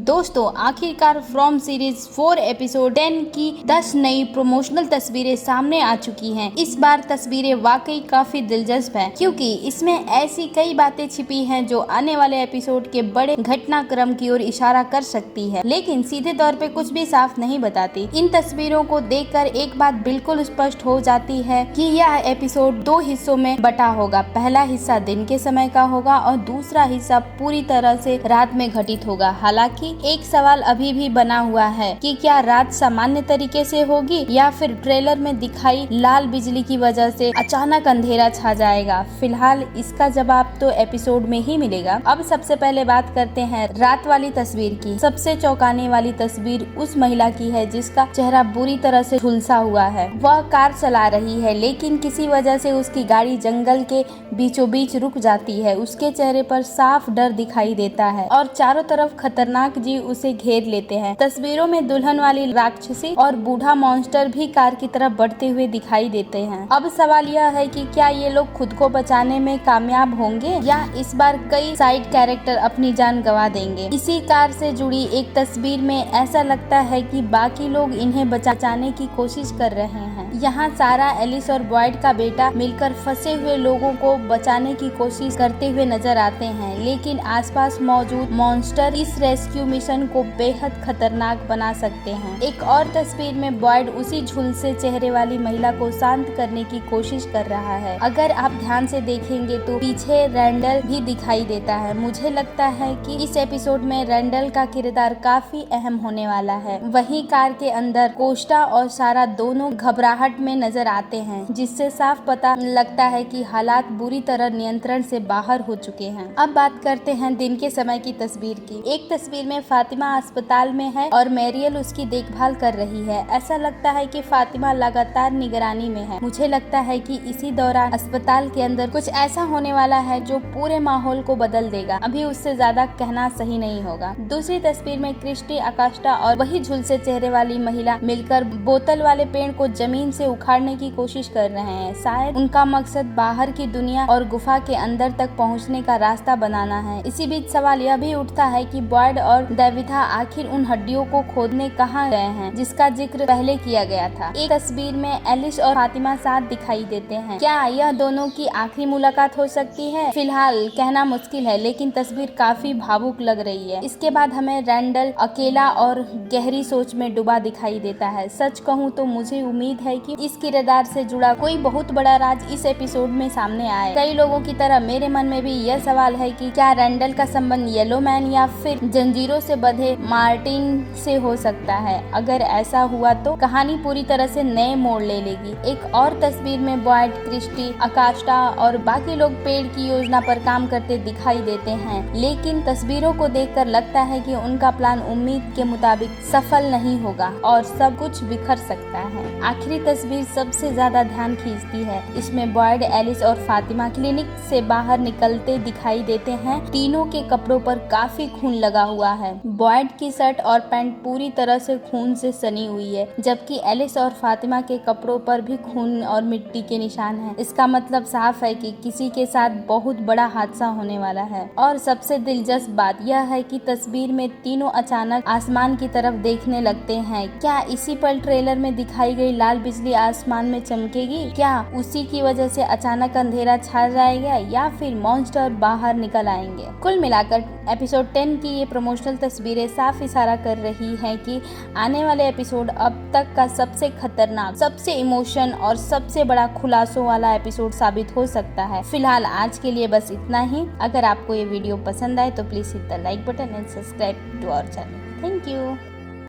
दोस्तों आखिरकार from series 4 episode 10 की 10 नई प्रमोशनल तस्वीरें सामने आ चुकी हैं। इस बार तस्वीरें वाकई काफी दिलचस्प हैं, क्योंकि इसमें ऐसी कई बातें छिपी हैं जो आने वाले एपिसोड के बड़े घटनाक्रम की ओर इशारा कर सकती है, लेकिन सीधे तौर पे कुछ भी साफ नहीं बताती। इन तस्वीरों को देखकर एक बात बिल्कुल स्पष्ट हो जाती है कि यह एपिसोड 2 हिस्सों में बटा होगा। पहला हिस्सा दिन के समय का होगा और दूसरा हिस्सा पूरी तरह से रात में घटित होगा। हालांकि एक सवाल अभी भी बना हुआ है कि क्या रात सामान्य तरीके से होगी या फिर ट्रेलर में दिखाई लाल बिजली की वजह से अचानक अंधेरा छा जाएगा। फिलहाल इसका जवाब तो एपिसोड में ही मिलेगा। अब सबसे पहले बात करते हैं रात वाली तस्वीर की। सबसे चौंकाने वाली तस्वीर उस महिला की है जिसका चेहरा बुरी तरह से झुलसा हुआ है। वह कार चला रही है, लेकिन किसी वजह से उसकी गाड़ी जंगल के बीचों बीच रुक जाती है। उसके चेहरे पर साफ डर दिखाई देता है और चारों तरफ खतरनाक जीव उसे घेर लेते हैं। तस्वीरों में दुल्हन वाली राक्षसी और बूढ़ा मॉन्स्टर भी कार की तरफ बढ़ते हुए दिखाई देते हैं। अब सवाल यह है कि क्या ये लोग खुद को बचाने में कामयाब होंगे या इस बार कई साइड कैरेक्टर अपनी जान गंवा देंगे। इसी कार से जुड़ी एक तस्वीर में ऐसा लगता है कि बाकी लोग इन्हें बचाने की कोशिश कर रहे हैं। यहाँ सारा, एलिस और बॉयड का बेटा मिलकर फंसे हुए लोगों को बचाने की कोशिश करते हुए नजर आते हैं, लेकिन आसपास मौजूद मॉन्स्टर इस रेस्क्यू मिशन को बेहद खतरनाक बना सकते हैं। एक और तस्वीर में बॉयड उसी झुलसे चेहरे वाली महिला को शांत करने की कोशिश कर रहा है। अगर आप ध्यान से देखेंगे तो पीछे रैंडल भी दिखाई देता है। मुझे लगता है कि इस एपिसोड में रैंडल का किरदार काफी अहम होने वाला है। वहीं कार के अंदर कोस्टा और सारा दोनों घबराहट में नजर आते हैं, जिससे साफ पता लगता है कि हालात बुरी तरह नियंत्रण से बाहर हो चुके हैं। अब बात करते हैं दिन के समय की तस्वीर की। एक तस्वीर में फातिमा अस्पताल में है और मैरियल उसकी देखभाल कर रही है। ऐसा लगता है कि फातिमा लगातार निगरानी में है। मुझे लगता है कि इसी दौरान अस्पताल के अंदर कुछ ऐसा होने वाला है जो पूरे माहौल को बदल देगा। अभी उससे ज्यादा कहना सही नहीं होगा। दूसरी तस्वीर में क्रिस्टी, अकास्टा और वही झुलसे चेहरे वाली महिला मिलकर बोतल वाले पेड़ को जमीन से उखाड़ने की कोशिश कर रहे हैं। शायद उनका मकसद बाहर की दुनिया और गुफा के अंदर तक पहुंचने का रास्ता बनाना है। इसी बीच सवाल यह भी उठता है कि बॉयड और देविथा आखिर उन हड्डियों को खोदने कहाँ गए हैं जिसका जिक्र पहले किया गया था। एक तस्वीर में एलिस और फातिमा साथ दिखाई देते हैं। क्या यह दोनों की आखिरी मुलाकात हो सकती है? फिलहाल कहना मुश्किल है, लेकिन तस्वीर काफी भावुक लग रही है। इसके बाद हमें रैंडल अकेला और गहरी सोच में डूबा दिखाई देता है। सच कहूँ तो मुझे उम्मीद है कि इस किरदार से जुड़ा कोई बहुत बड़ा राज इस एपिसोड में सामने आए। कई लोगों की तरह मेरे मन में भी यह सवाल है कि क्या रैंडल का संबंध येलो मैन या फिर जंजीरों से बंधे मार्टिन से हो सकता है। अगर ऐसा हुआ तो कहानी पूरी तरह से नए मोड़ ले लेगी। एक और तस्वीर में बॉयड, क्रिस्टी, अकास्टा और बाकी लोग पेड़ की योजना पर काम करते दिखाई देते हैं, लेकिन तस्वीरों को देखकर लगता है कि उनका प्लान उम्मीद के मुताबिक सफल नहीं होगा और सब कुछ बिखर सकता है। आखिरी तस्वीर सबसे ज्यादा ध्यान खींचती है। इसमें बॉयड, एलिस और फातिमा क्लिनिक से बाहर निकलते दिखाई देते हैं। तीनों के कपड़ों पर काफी खून लगा हुआ है। बॉयड की शर्ट और पैंट पूरी तरह से खून से सनी हुई है, जबकि एलिस और फातिमा के कपड़ों पर भी खून और मिट्टी के निशान हैं। इसका मतलब साफ है कि किसी के साथ बहुत बड़ा हादसा होने वाला है। और सबसे दिलचस्प बात यह है कि तस्वीर में तीनों अचानक आसमान की तरफ देखने लगते हैं। क्या इसी पर ट्रेलर में दिखाई गई लाल बिजली आसमान में चमकेगी? क्या उसी की वजह से अचानक अंधेरा छा जाएगा या फिर मॉन्स्टर बाहर निकल आएंगे? कुल मिलाकर एपिसोड 10 की ये प्रमोशनल तस्वीरें साफ इशारा कर रही हैं कि आने वाले एपिसोड अब तक का सबसे खतरनाक, सबसे इमोशन और सबसे बड़ा खुलासों वाला एपिसोड साबित हो सकता है। फिलहाल आज के लिए बस इतना ही। अगर आपको ये वीडियो पसंद आए तो please hit the like button and subscribe to our channel. Thank you.